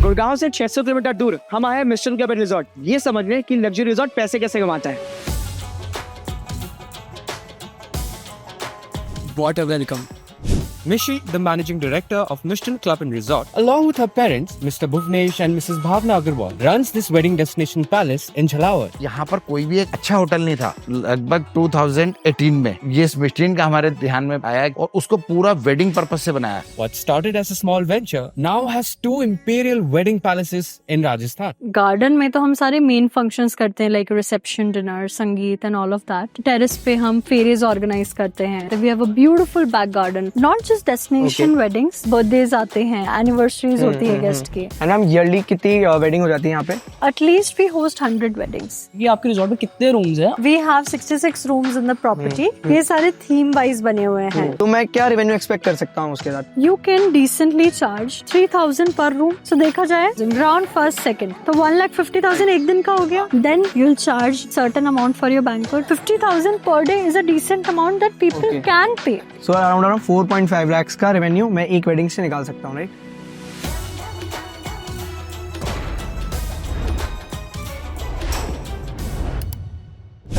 गुड़गांव से 600 किलोमीटर दूर हम आए मिस्टन क्लब एंड रिजॉर्ट ये समझने कि लग्जरी रिजॉर्ट पैसे कैसे कमाता है। What a welcome. Mishi, the managing director of Mishton Club and Resort, along with her parents, Mr. Bhuvnesh and Mrs. Bhavna Agarwal, runs this wedding destination palace in Jhalawar. यहाँ पर कोई भी एक अच्छा होटल नहीं था। लगभग 2018 में ये मिस्टिन का हमारे ध्यान में आया और उसको पूरा वेडिंग पर्पस से बनाया। What started as a small venture now has 2 imperial wedding palaces in Rajasthan. Garden में तो हम सारे मेन फंक्शंस करते हैं like reception, dinner, sangeet and all of that. Terrace पे हम फेरीज ऑर्गेनाइज करते हैं। We have a beautiful back garden. Not just destination weddings, birthdays आते हैं, एनिवर्सरीज होती है गेस्ट की। एंड मैम ईयरली कितनी वेडिंग हो जाती है यहाँ पे? At least we host 100 weddings. ये आपके रिजॉर्ट में कितने रूम्स हैं? We have 66 rooms in the property. ये सारे थीम वाइज बने हुए हैं। तो मैं क्या रेवेन्यू एक्सपेक्ट कर सकता हूँ उसके साथ? यू कैन डिसेंटली चार्ज 3000 पर रूम। सो देखा जाए ग्राउंड फर्स्ट सेकंड तो 1,50,000 एक दिन का हो गया। Then you'll charge certain amount for your banquet. 50,000 per day is a decent amount that people can pay. So around 4.5 lakh का रेवेन्यू मैं एक वेडिंग से निकाल सकता हूँ, राइट?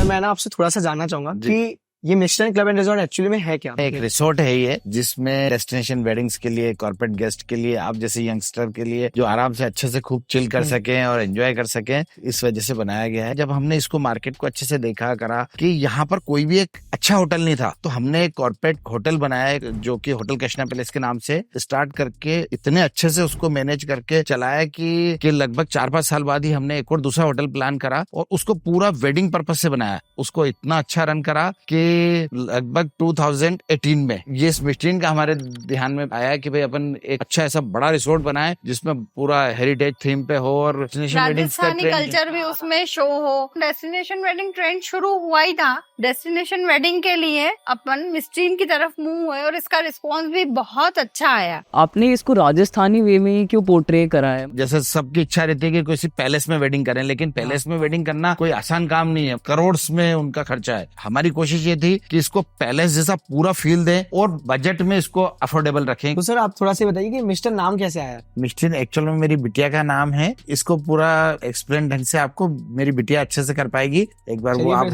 मैं ना आपसे थोड़ा सा जानना चाहूंगा कि ये Meston club and resort actually में है क्या? एक रिसोर्ट है ये, जिसमें डेस्टिनेशन वेडिंग्स के लिए, कॉर्पोरेट गेस्ट के लिए, आप जैसे यंगस्टर के लिए जो आराम से अच्छे से खूब चिल कर सकें और एंजॉय कर सकें, इस वजह से बनाया गया है। जब हमने इसको मार्केट को अच्छे से देखा करा कि यहाँ पर कोई भी एक अच्छा होटल नहीं था, तो हमने एक कॉर्पोरेट होटल बनाया जो कि होटल कृष्णा पैलेस के नाम से स्टार्ट करके इतने अच्छे से उसको मैनेज करके चलाया कि लगभग 4-5 साल बाद ही हमने एक और दूसरा होटल प्लान करा और उसको पूरा वेडिंग पर्पस से बनाया। उसको इतना अच्छा रन करा कि लगभग 2018 में ये मिस्टिन का हमारे ध्यान में आया कि भाई अपन एक अच्छा ऐसा बड़ा रिसोर्ट बनाए जिसमें पूरा हेरिटेज थीम पे हो और राजस्थानी कल्चर भी उसमें शो हो। डेस्टिनेशन वेडिंग ट्रेंड शुरू हुआ ही था। डेस्टिनेशन वेडिंग के लिए अपन मिस्टिन की तरफ मूव हुए और इसका रिस्पॉन्स भी बहुत अच्छा आया। आपने इसको राजस्थानी वे में क्यों पोर्ट्रे करा है? जैसे सबकी इच्छा रहती है कि किसी पैलेस में वेडिंग करें, लेकिन पैलेस में वेडिंग करना कोई आसान काम नहीं है। करोड़ में उनका खर्चा है। हमारी कोशिश ये थी कि इसको पैलेस जैसा पूरा फील दें और बजट में इसको अफोर्डेबल रखें। तो सर आप थोड़ा सा बताइए कि मिस्टर नाम कैसे आया? मिस्टिन एक्चुअल में मेरी बिटिया का नाम है। इसको पूरा एक्सप्लेन ढंग से आपको मेरी बिटिया अच्छे से कर पाएगी। एक बार वो आप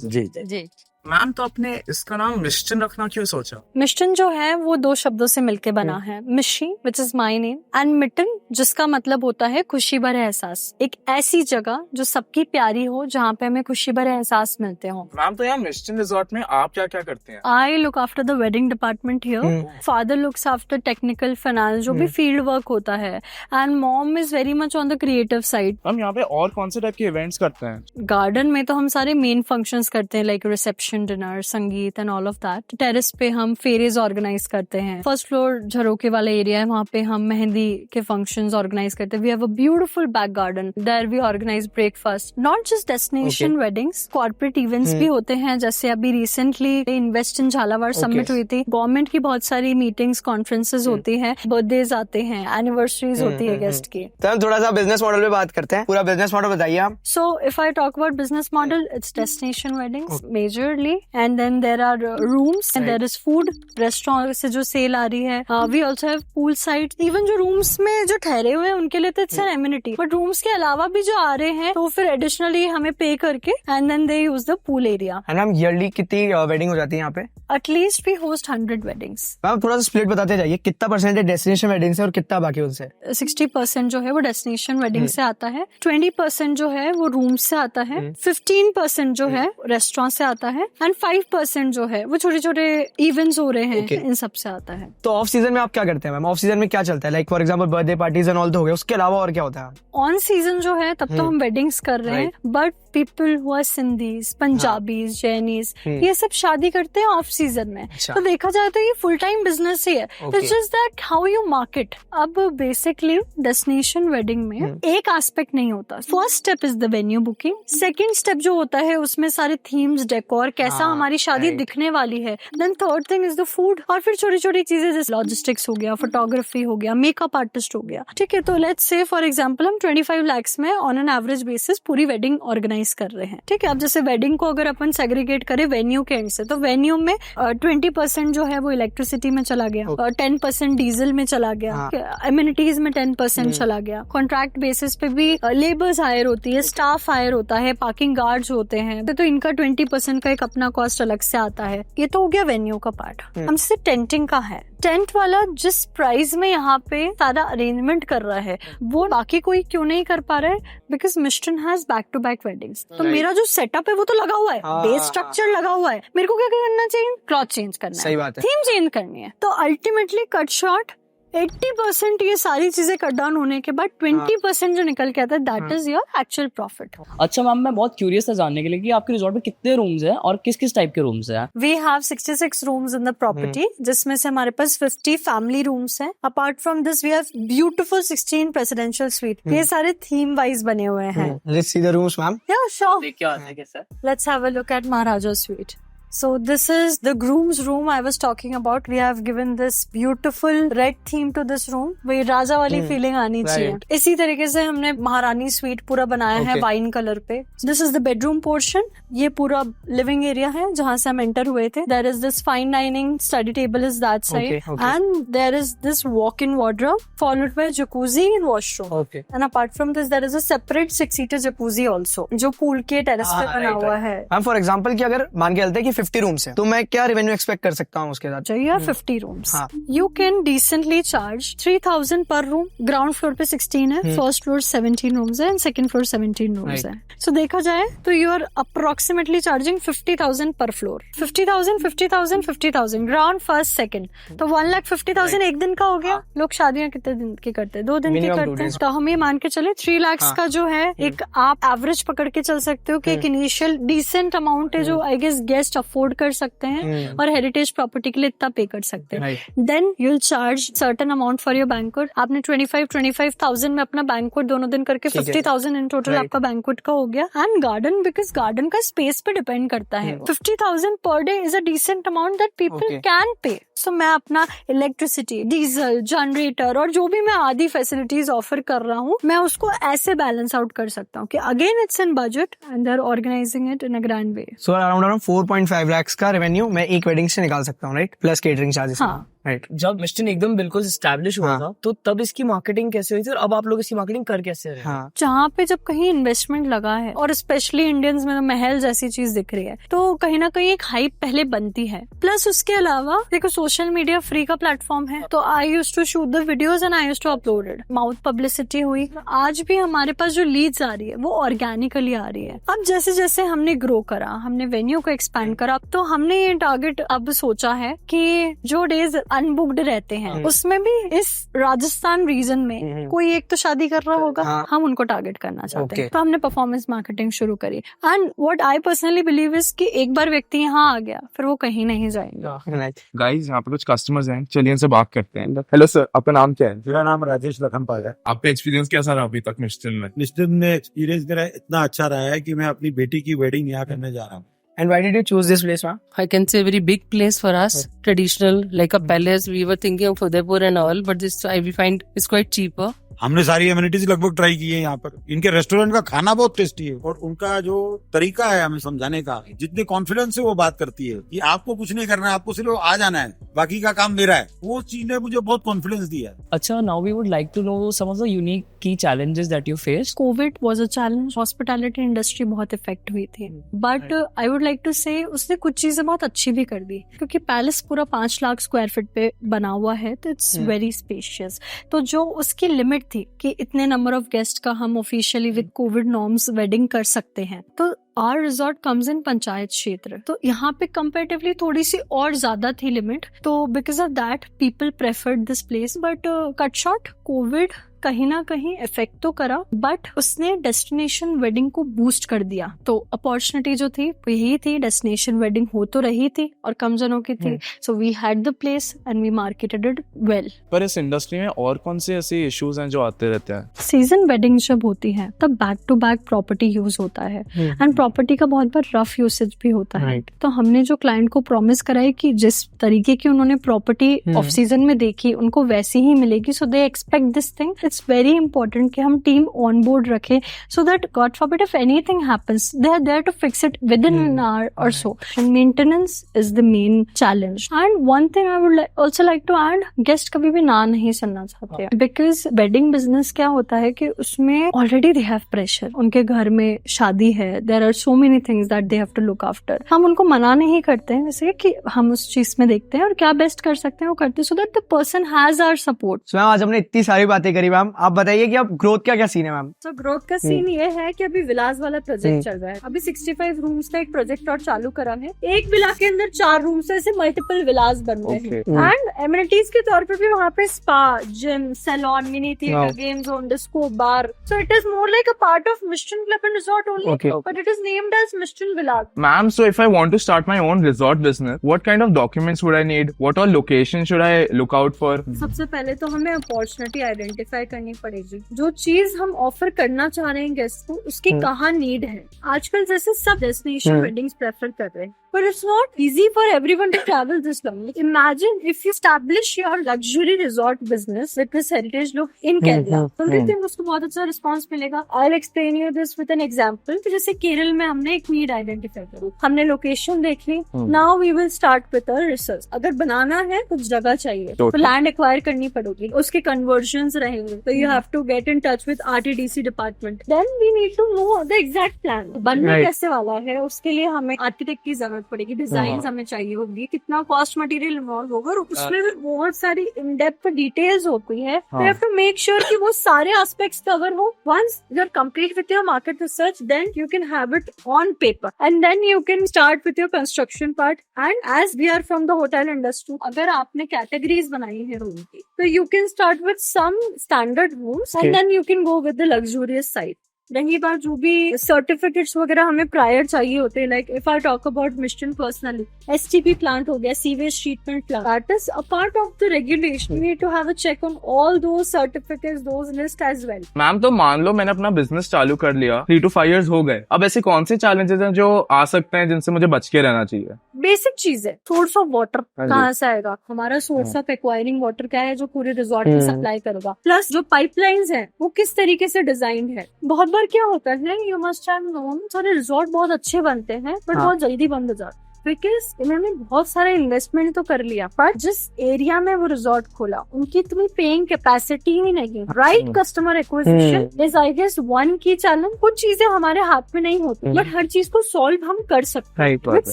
जी। मैम, तो आपने इसका नाम मिस्टन रखना क्यों सोचा? मिस्टन जो है वो 2 शब्दों से मिलके बना है। मिशी which is my name and mitten जिसका मतलब होता है खुशी भरे एहसास। एक ऐसी जगह जो सबकी प्यारी हो, जहाँ पे हमें खुशी भरे एहसास मिलते हो। मैम, तो यहाँ मिस्टन रिजॉर्ट में आप क्या क्या करते हैं? I look after the wedding department here. Father looks after technical finance, जो भी फील्ड वर्क होता है, and mom is very much on the creative side. हम यहाँ पे और कौन से टाइप के इवेंट्स करते हैं? गार्डन में तो हम सारे मेन फंक्शंस करते हैं like reception, dinner, sangeet and all of that. Terrace पे हम फेरीज ऑर्गेनाइज करते हैं। फर्स्ट फ्लोर झरोके वाला एरिया है, वहाँ पे हम मेहंदी के फंक्शंस ऑर्गेनाइज करते हैं। We have a beautiful back garden, there we organise breakfast. Not just destination weddings, corporate events भी होते हैं। जैसे अभी recently invest in Jhalawar summit हुई थी। गवर्नमेंट की बहुत सारी मीटिंग्स, कॉन्फ्रेंसेज होती है, बर्थडेज आते हैं, एनिवर्सरीज होती है गेस्ट की। तो हम थोड़ा सा बिजनेस मॉडल पे बात करते हैं। पूरा बिजनेस मॉडल बताइए आप। So if I talk about business model, it's destination weddings majorly, and then there are rooms and there is food. Restaurant से जो सेल आ रही है, we also have pool side. Even जो rooms में जो ठहरे हुए हैं उनके लिए तो it's an amenity. But rooms के अलावा भी जो आ रहे हैं तो फिर additionally हमें पे करके and then they use the pool area. And ma'am yearly कितनी वेडिंग हो जाती है यहाँ पे? At least we host 100 weddings. Ma'am थोड़ा सा स्प्लिट बताते जाइए, कितना परसेंट डेस्टिनेशन वेडिंग से और कितना बाकी उनसे? 60% जो है वो डेस्टिनेशन वेडिंग से आता है, 20% जो है वो रूम से आता है, 15% जो है रेस्टोरेंट से आता है, एंड 5% जो है वो छोटे छोटे इवेंट्स हो रहे हैं इन सब से आता है। तो ऑफ सीजन में आप क्या करते हैं मैम? ऑफ सीजन में क्या चलता है? Like for example birthday parties and all तो हो गए, उसके अलावा और क्या होता है? ऑन सीजन जो है तब तो हम वेडिंग्स कर रहे हैं, but people who are Sindhis, Punjabis, Jainis, ये सब शादी करते हैं ऑफ सीजन में। तो देखा जाए तो ये फुल टाइम बिजनेस ही है। It's just that how you market. अब बेसिकली डेस्टिनेशन वेडिंग में एक एस्पेक्ट नहीं होता। First step is the venue booking. Second step जो होता है उसमें सारे थीम्स, डेकोर कैसा हाँ, हमारी शादी right. दिखने वाली है। Then third thing is the food, और फिर छोटी छोटी चीजें जैसे लॉजिस्टिक्स हो गया, फोटोग्राफी हो गया, मेकअप आर्टिस्ट हो गया, ठीक है। तो लेट्स से फॉर एग्जांपल हम 25 lakhs में ऑन एन एवरेज बेसिस पूरी वेडिंग ऑर्गेनाइज कर रहे हैं, ठीक है। अब जैसे वेडिंग को अगर अपन सेग्रीगेट करें वेन्यू के एंड से, तो वेन्यू में 20% जो है वो इलेक्ट्रिसिटी में चला गया, 10% डीजल में चला गया, एमिनिटीज में 10% चला गया, कॉन्ट्रैक्ट बेसिस पे भी लेबर्स हायर होती है, स्टाफ हायर होता है, पार्किंग गार्ड्स होते हैं, तो इनका 20% का एक अपना कॉस्ट अलग से आता है। ये तो हो गया वेन्यू का पार्ट। हम जैसे टेंटिंग का है, टेंट वाला जिस प्राइस में यहाँ पे सारा अरेंजमेंट कर रहा है वो बाकी कोई क्यों नहीं कर पा रहा है, because Mistan has back to back weddings. तो मेरा जो सेटअप है वो तो लगा हुआ है, बेस स्ट्रक्चर लगा हुआ है, मेरे को क्या करना चाहिए, क्लॉथ चेंज करना है, सही बात है, थीम चेंज करनी है। तो अल्टीमेटली कट शॉर्ट 80% ये सारी चीजें कट डाउन होने के बाद 20% जो निकल के आता है that is your actual profit. अच्छा मैम, मैं बहुत क्यूरियस था जानने के लिए कि आपके रिजॉर्ट में कितने रूम्स हैं और किस किस टाइप के रूम्स हैं। We have 66 rooms in the property, जिसमें से हमारे पास 50 फैमिली रूम्स हैं। Apart from this we have beautiful 16 presidential suite. ये सारे थीम वाइज बने हुए हैं। Let's see the rooms ma'am. Yeah sure, क्या है कैसा? let's have a look at Maharaja Suite. So this is the groom's room I was talking about. We have given this beautiful red theme to this room. वही राजा वाली feeling आनी चाहिए। इसी तरीके से हमने महारानी स्वीट पूरा बनाया है वाइन कलर पे। This is the bedroom portion. ये पूरा लिविंग एरिया है जहाँ से हम एंटर हुए थे। There is this fine dining study table is that side, and there is this walk-in wardrobe followed by jacuzzi and washroom. And apart from this, there is a separate 6-seater jacuzzi also, जो pool के terrace पे बना हुआ है। Ma'am for example कि अगर मान के चलते हैं कि 50 रूम्स है तो मैं क्या रेवेन्यू एक्सपेक्ट कर सकता हूँ उसके साथ? चाहिए 50 rooms, you can decently charge 3000 पर रूम। ग्राउंड फ्लोर पे 16 है, फर्स्ट फ्लोर 17 रूम्स है एंड सेकंड फ्लोर 17 रूम्स है। सो देखा जाए तो यू आर अप्रोक्सीमेटली चार्जिंग 50,000 पर फ्लोर। 50,000 ग्राउंड फर्स्ट सेकंड, तो 1,50,000 एक दिन का हो गया। लोग शादियां कितने दिन की करते हैं? 2 दिन की करते हैं। तो हम ये मान के चले 3 lakhs का जो है एक आप एवरेज पकड़ के चल सकते हो कि एक इनिशियल डिसेंट अमाउंट है जो आई गेस गेस्ट अफोर्ड कर सकते हैं और हेरिटेज प्रॉपर्टी के लिए इतना पे कर सकते हैं। Then you will charge certain amount for your banquet. आपने 25,000 में अपना बैंक्वेट दोनों दिन करके 50,000 इन टोटल आपका बैंक्वेट का हो गया। एंड गार्डन, बिकॉज गार्डन का स्पेस पे डिपेंड करता है। 50,000 per day is a decent amount that people can pay. So मैं अपना इलेक्ट्रिसिटी, डीजल, जनरेटर और जो भी मैं आदि फैसिलिटीज ऑफर कर रहा हूँ मैं उसको ऐसे बैलेंस आउट कर सकता हूँ कि again it's in budget and they are organising it in a grand way. So around 4.5 lakhs का रेवेन्यू मैं एक वेडिंग से निकाल सकता हूँ, राइट? Plus catering charges. हाँ। राइट। जब मिस्टन एकदम बिल्कुल एस्टैब्लिश हुआ था तो तब इसकी मार्केटिंग कैसे हुई थी और अब आप लोग इसकी मार्केटिंग कर कैसे रहे हैं? हाँ। जहाँ पे जब कहीं इन्वेस्टमेंट लगा है और स्पेशली इंडियंस में तो महल जैसी चीज दिख रही है तो कहीं ना कहीं एक हाइप पहले बनती है। प्लस उसके अलावा देखो सोशल मीडिया फ्री का प्लेटफॉर्म है, तो I used to shoot the videos and I used to upload it. Mouth publicity हुई। आज भी हमारे पास जो लीड्स आ रही है वो ऑर्गेनिकली आ रही है। अब जैसे जैसे हमने ग्रो करा, हमने वेन्यू को एक्सपैंड करा, तो हमने ये टारगेट अब सोचा है कि जो डेज अनबुक्ड रहते हैं उसमें भी इस राजस्थान रीजन में कोई एक तो शादी कर रहा होगा, हम उनको टारगेट करना चाहते हैं। तो हमने परफॉर्मेंस मार्केटिंग शुरू करी। And what I personally believe is कि एक बार व्यक्ति यहाँ आ गया फिर वो कहीं नहीं जाएंगे। गाइस यहाँ पे कुछ कस्टमर्स हैं, चलिए इनसे बात करते हैं। हेलो सर, आपका नाम क्या है? मेरा नाम राजेश लखनपाल है। आपका एक्सपीरियंस कैसा रहा अभी तक मिस्टन में? मिस्टन में एक्सपीरियंस मेरा इतना अच्छा रहा है कि मैं अपनी बेटी की वेडिंग यहाँ करने जा रहा हूँ। And why did you choose this place, ma'am? I can say a very big place for us, traditional, like a palace. We were thinking of Udaipur and all, but this we find is quite cheaper. हमने सारी amenities लगभग try की है यहाँ पर। इनके restaurant का खाना बहुत टेस्टी है और उनका जो तरीका है हमें समझाने का, जितने कॉन्फिडेंस से वो बात करती है कि आपको कुछ नहीं करना है, आपको सिर्फ आ जाना है, बाकी का काम मेरा है, वो चीज ने मुझे बहुत कॉन्फिडेंस दिया। अच्छा, now we would like to know some of the unique key challenges that you face. Covid was a challenge, hospitality industry बहुत इफेक्ट हुई थी, but I would like to say उसने कुछ चीजें बहुत अच्छी भी कर दी, क्योंकि पैलेस पूरा 5 लाख स्क्वायर फीट पे बना हुआ है, तो इट्स वेरी स्पेशियस। तो जो उसकी लिमिट थी कि इतने नंबर ऑफ गेस्ट का हम officially with COVID norms wedding कर सकते हैं, तो our resort comes in panchayat क्षेत्र, तो यहाँ पे कंपैरेटिवली थोड़ी सी और ज्यादा थी लिमिट, तो because of that people preferred this place. But cut short, Covid कहीं ना कहीं इफेक्ट तो करा, बट उसने डेस्टिनेशन वेडिंग को बूस्ट कर दिया। तो अपॉर्चुनिटी जो थी वो यही थी, डेस्टिनेशन वेडिंग हो तो रही थी और कम जनों की थी, so we had the place and we marketed it well. पर इस इंडस्ट्री में और कौन से ऐसे इश्यूज हैं जो आते रहते हैं? सीजन वेडिंग जब होती है तब back to back property use होता है एंड प्रॉपर्टी का बहुत बार रफ यूसेज भी होता है। तो हमने जो क्लाइंट को प्रॉमिस करा है कि जिस तरीके की उन्होंने प्रॉपर्टी ऑफ सीजन में देखी उनको वैसी ही मिलेगी, so they expect this thing. It's very important कि हम टीम ऑन बोर्ड रखें so that God forbid if anything happens they are there to fix it within an hour और so. And maintenance is the main challenge. And one thing I would also like to add, guest कभी भी ना नहीं सुनना चाहते, because wedding business क्या होता है कि उसमें ऑलरेडी दे हैव प्रेशर, उनके घर में शादी है, there are so many things that they have to look after. हम उनको मना नहीं करते हैं, जैसे कि हम उस चीज में देखते हैं और क्या बेस्ट कर सकते हैं वो करते हैं, so that the person has our support. Ma'am आज हमने इतनी सारी बातें करी, मैम आप बताइए कि अब ग्रोथ का क्या सीन है मैम? तो ग्रोथ का सीन ये है कि अभी विलास वाला प्रोजेक्ट चल रहा है, अभी 65 रूम्स का एक प्रोजेक्ट और चालू करा है। एक विला के अंदर 4 रूम्स ऐसे मल्टीपल विलास बन रहे हैं एंड एमिनिटीज के तौर पर भी वहाँ पे spa, gym, salon, mini theatre, game zone, disco, bar, so it is more like a part of Mistan club and resort only, but it is named as Mistan Vilas. Ma'am, so if I want to start my own resort business, what kind of documents would I need? What all locations should I look out for? सबसे पहले तो हमें opportunity identify करनी पड़ेगी। जो चीज हम offer करना चाह रहे हैं गेस्ट को, उसकी कहाँ नीड है। आजकल जैसे सब डेस्टिनेशन वेडिंग्स प्रेफर कर रहे हैं, but it's not easy for everyone to travel this long. Imagine if you establish your luxury resort business with this heritage look in Kerala. Don't you think उसको बहुत अच्छा रिस्पॉन्स मिलेगा? I'll explain you this with an example. जैसे केरल में हमने एक need identify करी, हमने लोकेशन देख ली, now we will start with our research. अगर बनाना है कुछ जगह चाहिए, तो लैंड एक्वायर करनी पड़ेगी, उसके कन्वर्जन्स रहेंगे, तो you have to get in touch with RTDC department. Then we need to know the exact plan. बनने कैसे वाला है, उसके लिए हमें आर्किटेक्ट की जरूरत पड़ेगी, डिजाइन हमें चाहिए होगी, कितना कॉस्ट मटेरियल इन्वॉल्व होगा और उसमें भी बहुत सारी इन डेप्थ डिटेल्स होती है। We have to make sure कि वो सारे एस्पेक्ट्स कवर हो। Once you are complete with your market research, then you can have it on paper and then you can start with your construction part. And as we are from the hotel industry, अगर आपने categories बनाई है room की, तो you can start with some standard rooms and then you can go with the luxurious side. रही बात जो भी सर्टिफिकेट्स वगैरह हमें प्रायर चाहिए होते हैं, like if I talk about Mistan personally, STP plant हो गया, sewage treatment plant, that is a part of the regulation. We need to have a check on all those certificates, those list as well. Ma'am तो मान लो मैंने अपना business चालू कर लिया, 3 to 5 years हो गए, अब ऐसे कौन से चैलेंजेस हैं जो आ सकते हैं जिनसे मुझे बच के रहना चाहिए? बेसिक चीज है, सोर्स ऑफ वाटर कहाँ से आएगा, हमारा सोर्स ऑफ एक्वायरिंग वाटर क्या है जो पूरे रिजॉर्ट में सप्लाई करेगा, प्लस जो पाइपलाइंस है वो किस तरीके से डिजाइन है। बहुत बार क्या होता है, यू मस्ट हैव नोन, सारे रिजॉर्ट बहुत अच्छे बनते हैं बट बहुत जल्दी बंद हो जाते, बिकॉज इन्होंने बहुत सारा इन्वेस्टमेंट तो कर लिया, पर जिस एरिया में वो रिजॉर्ट खोला उनकी इतनी पेइंग कैपेसिटी ही नहीं। Right customer acquisition is I guess one key challenge. कुछ चीजें हमारे हाथ में नहीं होती, बट हर चीज को सॉल्व हम कर सकते हैं with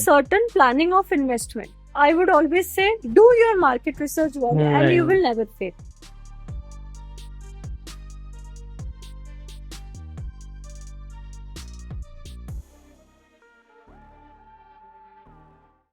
certain planning of investment. I would always say, do your market research well and you will never fail.